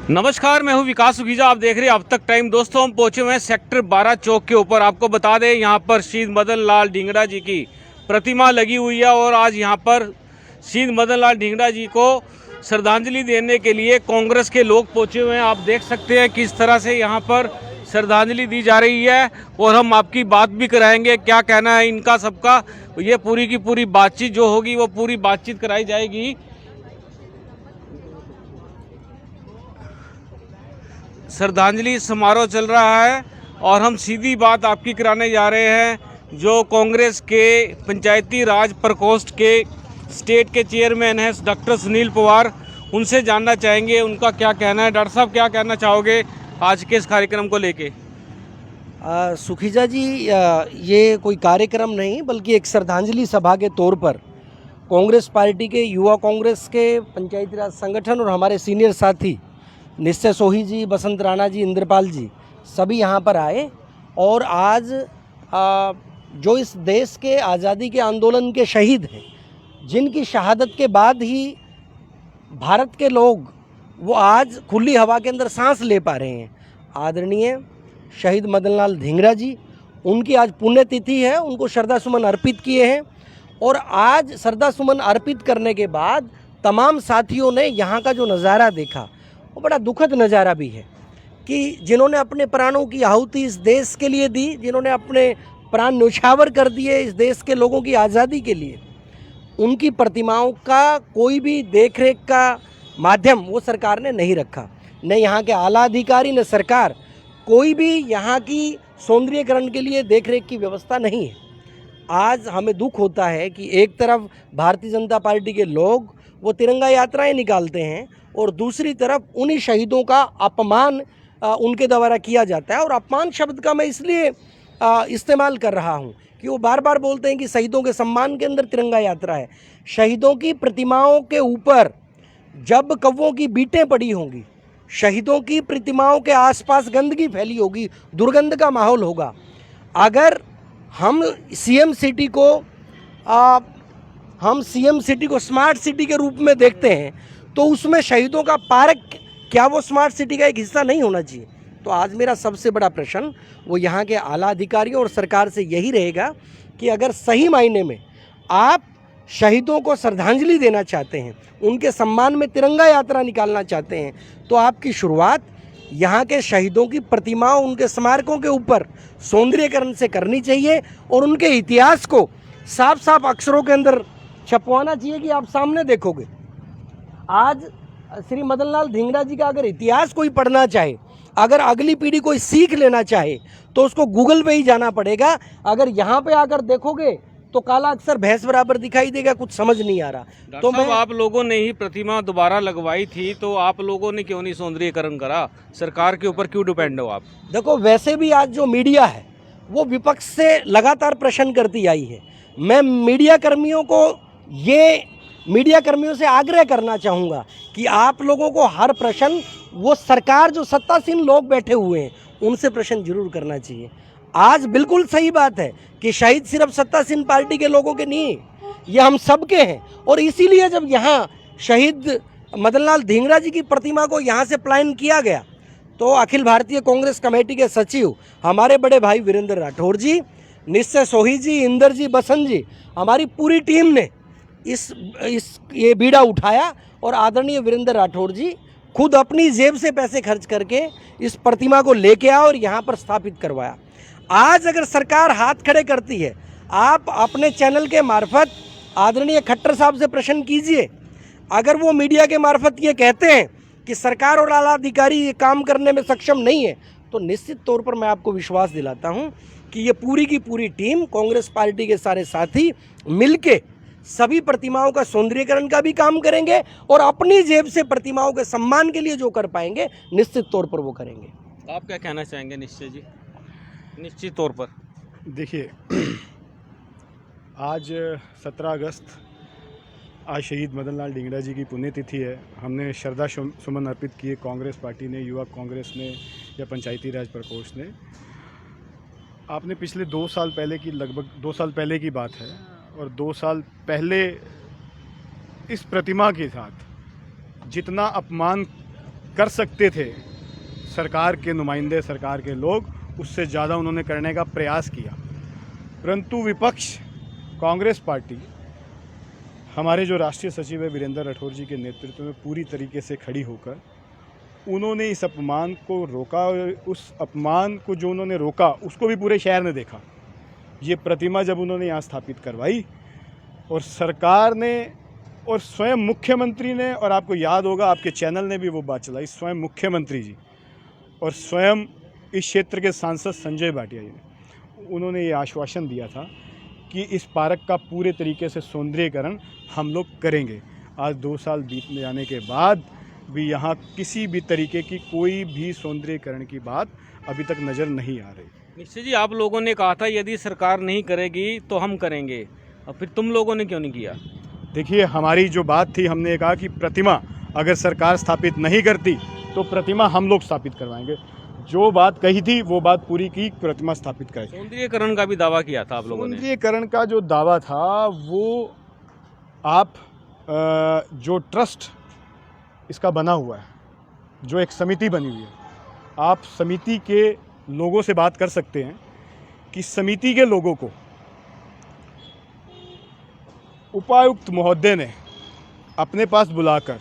नमस्कार, मैं हूं विकास सुखीजा। आप देख रहे हैं अब तक टाइम। दोस्तों, हम पहुंचे हुए हैं सेक्टर 12 चौक के ऊपर। आपको बता दें, यहां पर शहीद मदन लाल ढींगरा जी की प्रतिमा लगी हुई है और आज यहां पर शहीद मदन लाल ढींगरा जी को श्रद्धांजलि देने के लिए कांग्रेस के लोग पहुंचे हुए हैं। आप देख सकते हैं किस तरह से यहां पर श्रद्धांजलि दी जा रही है और हम आपकी बात भी कराएंगे, क्या कहना है इनका सबका। ये पूरी की पूरी बातचीत जो होगी वो पूरी बातचीत कराई जाएगी। श्रद्धांजलि समारोह चल रहा है और हम सीधी बात आपकी कराने जा रहे हैं। जो कांग्रेस के पंचायती राज प्रकोष्ठ के स्टेट के चेयरमैन हैं डॉक्टर सुनील पवार, उनसे जानना चाहेंगे उनका क्या कहना है। डॉक्टर साहब, क्या कहना चाहोगे आज के इस कार्यक्रम को लेके? सुखीजा जी, ये कोई कार्यक्रम नहीं बल्कि एक श्रद्धांजलि सभा के तौर पर कांग्रेस पार्टी के युवा कांग्रेस के पंचायती राज संगठन और हमारे सीनियर साथी निश्चय सोही जी, बसंत राणा जी, इंद्रपाल जी सभी यहाँ पर आए और आज जो इस देश के आज़ादी के आंदोलन के शहीद हैं, जिनकी शहादत के बाद ही भारत के लोग वो आज खुली हवा के अंदर सांस ले पा रहे हैं, आदरणीय शहीद मदन लाल ढींगरा जी, उनकी आज पुण्यतिथि है। उनको श्रद्धा सुमन अर्पित किए हैं और आज श्रद्धा सुमन अर्पित करने के बाद तमाम साथियों ने यहाँ का जो नज़ारा देखा वो बड़ा दुखद नज़ारा भी है कि जिन्होंने अपने प्राणों की आहुति इस देश के लिए दी, जिन्होंने अपने प्राण न्यौछावर कर दिए इस देश के लोगों की आज़ादी के लिए, उनकी प्रतिमाओं का कोई भी देखरेख का माध्यम वो सरकार ने नहीं रखा। न यहाँ के आला अधिकारी न सरकार, कोई भी यहाँ की सौंदर्यीकरण के लिए देखरेख की व्यवस्था नहीं है। आज हमें दुख होता है कि एक तरफ भारतीय जनता पार्टी के लोग वो तिरंगा यात्राएं निकालते हैं और दूसरी तरफ उन्हीं शहीदों का अपमान उनके द्वारा किया जाता है। और अपमान शब्द का मैं इसलिए इस्तेमाल कर रहा हूँ कि वो बार बार बोलते हैं कि शहीदों के सम्मान के अंदर तिरंगा यात्रा है। शहीदों की प्रतिमाओं के ऊपर जब कौवों की बीटें पड़ी होंगी, शहीदों की प्रतिमाओं के आसपास गंदगी फैली होगी, दुर्गंध का माहौल होगा। अगर हम सीएम सिटी को स्मार्ट सिटी के रूप में देखते हैं तो उसमें शहीदों का पार्क क्या वो स्मार्ट सिटी का एक हिस्सा नहीं होना चाहिए? तो आज मेरा सबसे बड़ा प्रश्न वो यहाँ के आला अधिकारियों और सरकार से यही रहेगा कि अगर सही मायने में आप शहीदों को श्रद्धांजलि देना चाहते हैं, उनके सम्मान में तिरंगा यात्रा निकालना चाहते हैं, तो आपकी शुरुआत यहाँ के शहीदों की प्रतिमाओं, उनके स्मारकों के ऊपर सौंदर्यीकरण से करनी चाहिए और उनके इतिहास को साफ साफ अक्षरों के अंदर छपवाना चाहिए कि आप सामने देखोगे। आज श्री मदन लाल ढींगरा जी का अगर इतिहास कोई पढ़ना चाहे, अगर अगली पीढ़ी कोई सीख लेना चाहे तो उसको गूगल पे ही जाना पड़ेगा। अगर यहाँ पे आकर देखोगे तो काला अक्षर भैंस बराबर दिखाई देगा, कुछ समझ नहीं आ रहा। तो मैं आप लोगों ने ही प्रतिमा दोबारा लगवाई थी, तो आप लोगों ने क्यों नहीं सौंदर्यीकरण करा? सरकार के ऊपर क्यों डिपेंड हो आप? देखो, वैसे भी आज जो मीडिया है वो विपक्ष से लगातार प्रश्न करती आई है। मैं मीडिया कर्मियों से आग्रह करना चाहूँगा कि आप लोगों को हर प्रश्न वो सरकार जो सत्तासीन लोग बैठे हुए हैं उनसे प्रश्न जरूर करना चाहिए। आज बिल्कुल सही बात है कि शहीद सिर्फ सत्तासीन पार्टी के लोगों के नहीं, ये हम सबके हैं। और इसीलिए जब यहाँ शहीद मदन लाल ढींगरा जी की प्रतिमा को यहाँ से प्लान किया गया तो अखिल भारतीय कांग्रेस कमेटी के सचिव हमारे बड़े भाई वीरेंद्र राठौर जी, निश्चय सोही जी, इंदर जी, बसंत जी, हमारी पूरी टीम ने ये बीड़ा उठाया और आदरणीय वीरेंद्र राठौर जी खुद अपनी जेब से पैसे खर्च करके इस प्रतिमा को लेके आया और यहाँ पर स्थापित करवाया। आज अगर सरकार हाथ खड़े करती है, आप अपने चैनल के मार्फत आदरणीय खट्टर साहब से प्रश्न कीजिए। अगर वो मीडिया के मार्फत ये कहते हैं कि सरकार और आला अधिकारी ये काम करने में सक्षम नहीं है, तो निश्चित तौर पर मैं आपको विश्वास दिलाता हूँ कि ये पूरी की पूरी टीम, कांग्रेस पार्टी के सारे साथी मिलके सभी प्रतिमाओं का सौंदर्यीकरण का भी काम करेंगे और अपनी जेब से प्रतिमाओं के सम्मान के लिए जो कर पाएंगे निश्चित तौर पर वो करेंगे। आप क्या कहना चाहेंगे निश्चय जी? निश्चित तौर पर देखिए, आज 17 अगस्त आज शहीद मदन लाल ढींगरा जी की पुण्यतिथि है। हमने श्रद्धा सुमन अर्पित किए, कांग्रेस पार्टी ने, युवा कांग्रेस ने या पंचायती राज प्रकोष्ठ ने। आपने पिछले 2 साल पहले की, लगभग 2 साल पहले की बात है, और 2 साल पहले इस प्रतिमा के साथ जितना अपमान कर सकते थे सरकार के नुमाइंदे, सरकार के लोग, उससे ज़्यादा उन्होंने करने का प्रयास किया। परंतु विपक्ष कांग्रेस पार्टी, हमारे जो राष्ट्रीय सचिव है वीरेंद्र राठौर जी के नेतृत्व में पूरी तरीके से खड़ी होकर उन्होंने इस अपमान को रोका। उस अपमान को जो उन्होंने रोका उसको भी पूरे शहर ने देखा। ये प्रतिमा जब उन्होंने यहाँ स्थापित करवाई और सरकार ने और स्वयं मुख्यमंत्री ने, और आपको याद होगा आपके चैनल ने भी वो बात चलाई, स्वयं मुख्यमंत्री जी और स्वयं इस क्षेत्र के सांसद संजय भाटिया जी ने, उन्होंने ये आश्वासन दिया था कि इस पार्क का पूरे तरीके से सौंदर्यीकरण हम लोग करेंगे। आज 2 साल बीत जाने के बाद भी यहाँ किसी भी तरीके की कोई भी सौंदर्यीकरण की बात अभी तक नज़र नहीं आ रही। निश्चित जी, आप लोगों ने कहा था यदि सरकार नहीं करेगी तो हम करेंगे, और फिर तुम लोगों ने क्यों नहीं किया? देखिए, हमारी जो बात थी, हमने कहा कि प्रतिमा अगर सरकार स्थापित नहीं करती तो प्रतिमा हम लोग स्थापित करवाएंगे। जो बात कही थी वो बात पूरी की, प्रतिमा स्थापित करें। सौंदर्यीकरण का भी दावा किया था आप लोगों ने। सौंदर्यीकरण का जो दावा था वो आप जो ट्रस्ट इसका बना हुआ है, जो एक समिति बनी हुई है, आप समिति के लोगों से बात कर सकते हैं कि समिति के लोगों को उपायुक्त महोदय ने अपने पास बुलाकर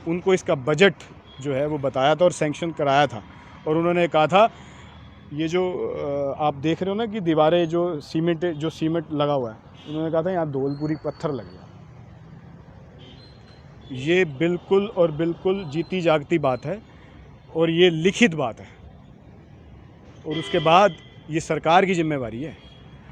उनको इसका बजट जो है वो बताया था और सैंक्शन कराया था। और उन्होंने कहा था ये जो आप देख रहे हो ना कि दीवारें जो सीमेंट लगा हुआ है, उन्होंने कहा था यहाँ धौलपुरी पत्थर लगेगा। ये बिल्कुल और बिल्कुल जीती जागती बात है और ये लिखित बात है। और उसके बाद ये सरकार की जिम्मेवारी है।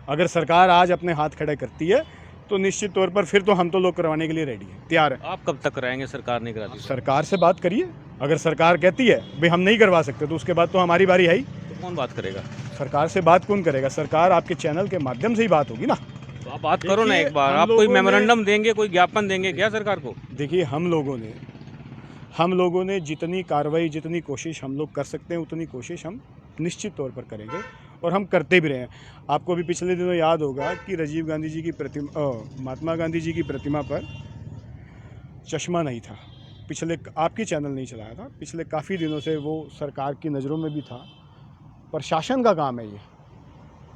अगर सरकार आज अपने हाथ खड़े करती है तो निश्चित तौर पर फिर तो हम तो लोग करवाने के लिए रेडी हैं, तैयार है। आप कब तक कराएंगे? सरकार नहीं कराती? सरकार से बात करिए। अगर सरकार कहती है भाई हम नहीं करवा सकते तो उसके बाद तो हमारी बारी है ही। तो कौन बात करेगा? सरकार से बात कौन करेगा? सरकार आपके चैनल के माध्यम से ही बात होगी ना। तो आप बात करो ना एक बार। आप कोई मेमोरेंडम देंगे, कोई ज्ञापन देंगे क्या सरकार को? देखिए, हम लोगों ने जितनी कार्रवाई, जितनी कोशिश हम लोग कर सकते हैं उतनी कोशिश हम निश्चित तौर पर करेंगे और हम करते भी रहे हैं। आपको भी पिछले दिनों याद होगा कि राजीव गांधी जी की प्रतिमा, महात्मा गांधी जी की प्रतिमा पर चश्मा नहीं था। पिछले, आपकी चैनल नहीं चलाया था, पिछले काफ़ी दिनों से वो सरकार की नज़रों में भी था। प्रशासन का काम है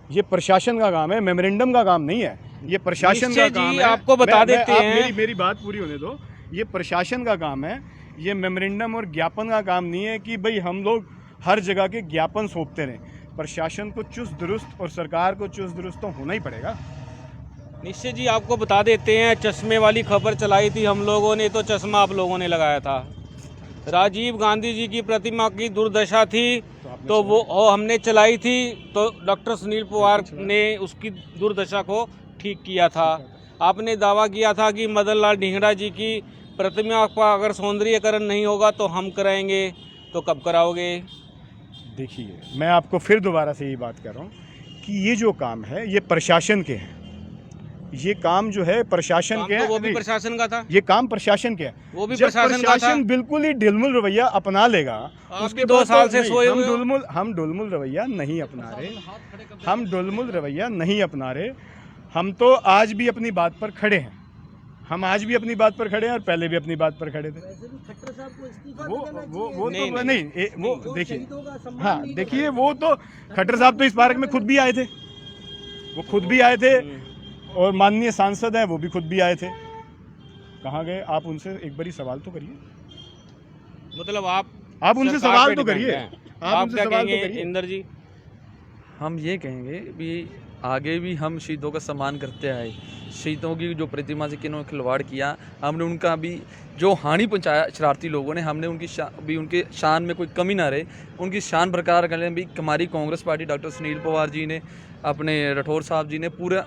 ये प्रशासन का काम है, मेमोरेंडम का काम नहीं है। ये प्रशासन का काम है। आपको बता देते हैं, मेरी बात पूरी होने दो। ये प्रशासन का काम है, ये मेमोरेंडम और ज्ञापन का काम नहीं है कि भाई हम लोग हर जगह के ज्ञापन सौंपते रहें। प्रशासन को चुस्त दुरुस्त और सरकार को चुस्त दुरुस्त तो होना ही पड़ेगा। निश्चय जी, आपको बता देते हैं, चश्मे वाली खबर चलाई थी हम लोगों ने, तो चश्मा आप लोगों ने लगाया था। राजीव गांधी जी की प्रतिमा की दुर्दशा थी तो वो हमने चलाई थी, तो डॉक्टर सुनील पवार ने उसकी दुर्दशा को ठीक किया था। आपने दावा किया था कि मदन लाल ढींगरा जी की प्रतिमा का अगर सौंदर्यीकरण नहीं होगा तो हम कराएंगे, तो कब कराओगे? देखिए, मैं आपको फिर दोबारा से यही बात कर रहा हूँ कि ये जो काम है ये प्रशासन के हैं। ये काम जो है प्रशासन के है। वो भी प्रशासन का था। ये काम प्रशासन के है। वो भी जब प्रशासन का था। बिल्कुल ही ढिलमुल रवैया अपना लेगा, उसके 2 साल से सोए हुए हम ढुलमुल रवैया नहीं अपना रहे। हम तो आज भी अपनी बात पर खड़े हैं। हम आज भी अपनी बात पर खड़े हैं और पहले भी अपनी बात पर खड़े थे। वो देखिए, हाँ देखिए, वो तो खट्टर साहब तो इस पार्क में खुद भी आए थे। वो खुद भी आए थे और माननीय सांसद हैं, वो भी खुद भी आए थे। कहाँ गए? आप उनसे एक बारी सवाल तो करिए। मतलब आप उनसे सवाल तो करिए। आप क्या कहेंगे इंदर जी? हम ये कहेंगे भी आगे भी हम शहीदों का सम्मान करते आए। शहीदों की जो प्रतिमा से किन्होंने खिलवाड़ किया, हमने उनका भी जो हानि पहुंचाया शरारती लोगों ने, हमने उनके शान में कोई कमी ना रहे, उनकी शान बरकरार करने भी हमारी कांग्रेस पार्टी डॉक्टर सुनील पवार जी ने, अपने राठौर साहब जी ने पूरा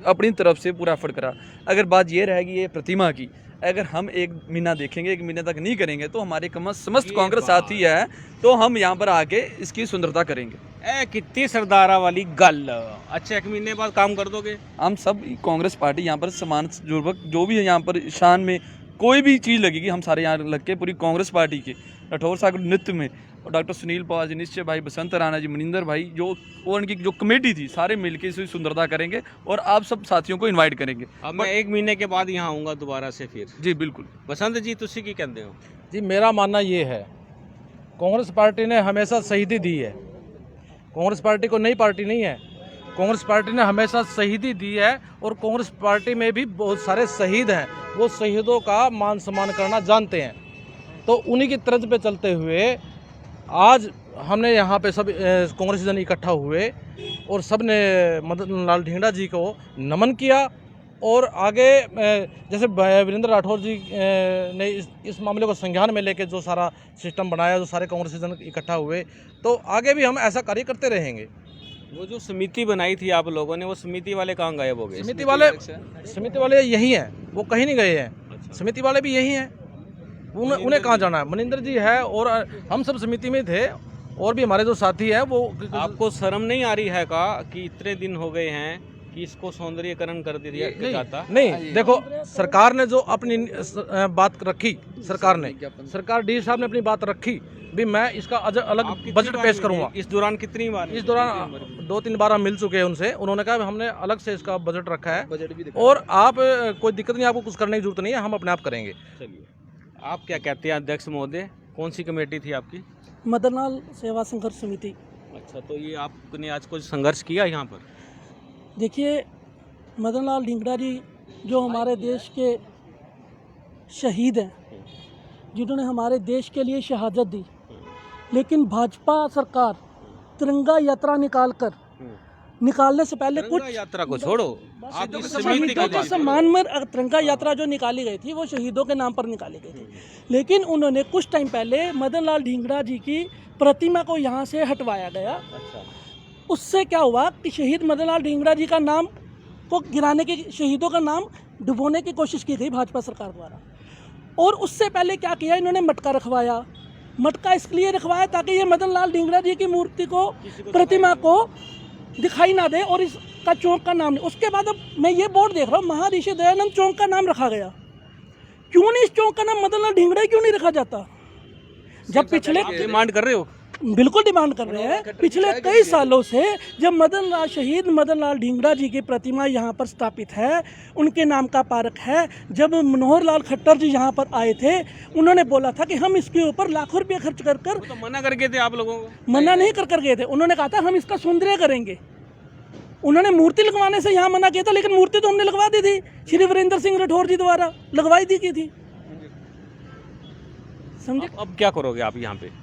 अपनी तरफ से पूरा एफर्ट करा। अगर बात ये रहेगी ये प्रतिमा की, अगर हम 1 महीना देखेंगे, 1 महीने तक नहीं करेंगे तो हमारे समस्त कांग्रेस साथी है, तो हम यहाँ पर आके इसकी सुंदरता करेंगे। कितनी सरदारा वाली गल। अच्छा, 1 महीने बाद काम कर दोगे? हम सब कांग्रेस पार्टी यहाँ पर समान जुर्बक जो भी है यहाँ पर शान में कोई भी चीज़ लगेगी, हम सारे यहाँ लग के पूरी कांग्रेस पार्टी के राठौर साहब नृत्य में और डॉक्टर सुनील पवार जी, निश्चय भाई, बसंत राणा जी, मनिंदर भाई, जो और उनकी जो कमेटी थी, सारे मिलके इसे सुंदरता करेंगे और आप सब साथियों को इनवाइट करेंगे। अब मैं 1 महीने के बाद यहाँ आऊँगा दोबारा से फिर। जी बिल्कुल। बसंत जी, तुसी की कहते हो? जी, मेरा मानना ये है कांग्रेस पार्टी ने हमेशा शहीदी दी है। कांग्रेस पार्टी को नई पार्टी नहीं है, कांग्रेस पार्टी ने हमेशा शहीदी दी है और कांग्रेस पार्टी में भी बहुत सारे शहीद हैं। वो शहीदों का मान सम्मान करना जानते हैं, तो उन्हीं की तर्ज पे चलते हुए आज हमने यहाँ पे सब कांग्रेस जन इकट्ठा हुए और सब ने मदन लाल ढींगरा जी को नमन किया। और आगे जैसे वीरेंद्र राठौर जी ने इस मामले को संज्ञान में लेके जो सारा सिस्टम बनाया, जो सारे कांग्रेस जन इकट्ठा हुए, तो आगे भी हम ऐसा कार्य करते रहेंगे। वो जो समिति बनाई थी आप लोगों ने, वो समिति वाले कहाँ गायब हो गए? समिति वाले यही हैं, वो कहीं नहीं गए हैं। समिति वाले भी यही हैं, उन्हें कहाँ जाना है? मनिंदर जी है और हम सब समिति में थे और भी हमारे जो साथी हैं वो। आपको शर्म नहीं आ रही है का कि इतने दिन हो गए हैं कि इसको सौंदर्यीकरण कर दिया जाता? नहीं, देखो सरकार ने जो अपनी बात रखी, सरकार डी साहब ने अपनी बात रखी भी मैं इसका अलग बजट पेश करूंगा। इस दौरान कितनी बार? इस दौरान 2-3 बार हम मिल चुके हैं उनसे। उन्होंने कहा हमने अलग से इसका बजट रखा है और आप कोई दिक्कत नहीं, आपको कुछ करने की जरूरत नहीं है, हम अपने आप करेंगे। चलिए, आप क्या कहते हैं अध्यक्ष महोदय? कौन सी कमेटी थी आपकी? मदन लाल सेवा संघर्ष समिति। अच्छा, तो ये आपने आज कुछ संघर्ष किया यहाँ पर? देखिए, मदन लाल ढींगरा जी जो हमारे देश के शहीद हैं, जिन्होंने हमारे देश के लिए शहादत दी, लेकिन भाजपा सरकार तिरंगा यात्रा निकालने से पहले कुछ यात्रा को छोड़ो, आप इस समिति शहीदों के सम्मान में तिरंगा यात्रा जो निकाली गई थी वो शहीदों के नाम पर निकाली गई थी, लेकिन उन्होंने कुछ टाइम पहले मदन लाल ढींगरा जी की प्रतिमा को यहाँ से हटवाया गया। उससे क्या हुआ कि शहीद मदन लाल ढींगरा जी का नाम को गिराने की, शहीदों का नाम डुबोने की कोशिश की गई भाजपा सरकार द्वारा। और उससे पहले क्या किया, इन्होंने मटका रखवाया। मटका इसलिए रखवाया ताकि ये मदन लाल ढींगरा जी की मूर्ति को, प्रतिमा को दिखाई ना दे और इसका चौक का नाम नहीं। उसके बाद अब मैं ये बोर्ड देख रहा हूँ, महाऋषि दयानंद चौक का नाम रखा गया। क्यों नहीं इस चौक का नाम मदन लाल ढींगरा क्यों नहीं रखा जाता? जब पिछले डिमांड कर रहे हो? बिल्कुल डिमांड कर रहे हैं। पिछले कई सालों से जब शहीद मदन लाल ढींगरा जी की प्रतिमा यहाँ पर स्थापित है, उनके नाम का पार्क है, जब मनोहर लाल खट्टर जी यहाँ पर आए थे, उन्होंने बोला था कि हम इसके ऊपर लाखों रुपये खर्च कर तो मना करके थे आप लोगों को? मना नहीं कर गए थे, उन्होंने कहा था हम इसका सौंदर्य करेंगे। उन्होंने मूर्ति लगवाने से यहाँ मना किया था, लेकिन मूर्ति तो हमने लगवा दी थी, श्री वीरेंद्र सिंह राठौर जी द्वारा लगवाई दी की थी। समझे? अब क्या करोगे आप यहाँ पे?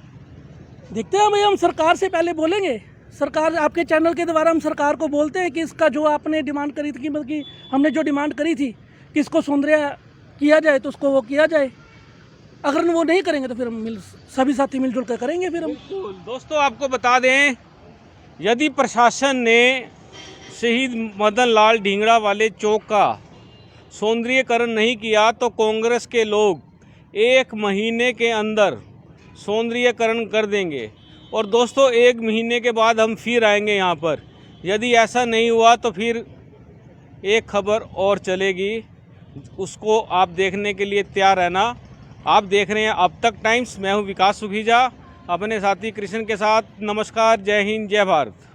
देखते हैं भाई, हम सरकार से पहले बोलेंगे। सरकार, आपके चैनल के द्वारा हम सरकार को बोलते हैं कि इसका जो आपने डिमांड करी थी, बल्कि हमने जो डिमांड करी थी कि इसको सौंदर्य किया जाए, तो उसको वो किया जाए। अगर वो नहीं करेंगे तो फिर हम सभी साथी मिलजुल कर करेंगे। फिर हम दोस्तों आपको बता दें, यदि प्रशासन ने शहीद मदन लाल ढींगरा वाले चौक का सौंदर्यीकरण नहीं किया तो कांग्रेस के लोग 1 महीने के अंदर सौंदर्यीकरण कर देंगे। और दोस्तों 1 महीने के बाद हम फिर आएंगे यहाँ पर। यदि ऐसा नहीं हुआ तो फिर एक खबर और चलेगी, उसको आप देखने के लिए तैयार रहना। आप देख रहे हैं अब तक टाइम्स। मैं हूँ विकास सुखीजा, अपने साथी कृष्ण के साथ। नमस्कार, जय हिंद, जय भारत।